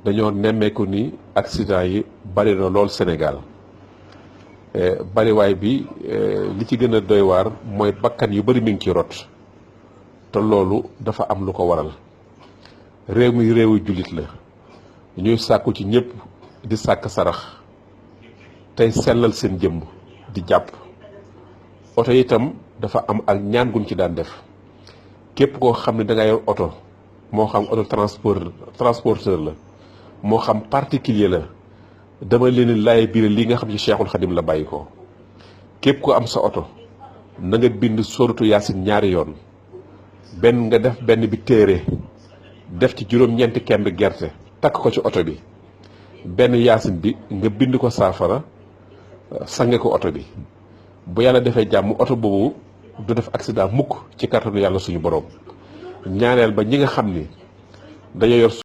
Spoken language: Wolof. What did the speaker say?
dañoo nemmeeku ni accident yi bari na lool Sénégal bariwaay bi li ci gën a doy waar mooy bakkan yu bari mi ngi ci rot te loolu dafa am lu ko waral réew mi réewu jullit la ñuy sàkku ci ñëpp di sàkk sarax tey sellal seen jëmm di jàpp oto itam dafa am ak ñaan guñ ci daan def képp koo xam ne da nga yor oto moo xam oto transporteur la moo xam particulier la dama leen laay biir li nga xam ci Cheikhul Khadim la bàyyi ko képp ko am sa oto na nga bind sóoratu yaasin ñaari yoon benn nga def benn bi téere def ci juróom-ñeenti kemb gerte takk ko ci oto bi benn yaasin bi nga bind ko saafara sange ko oto bi bu yàlla defee jàmm oto boobu du def accident mukk ci kàttanu yàlla suñu borom ñaareel ba ñi nga xam ni dañoo yor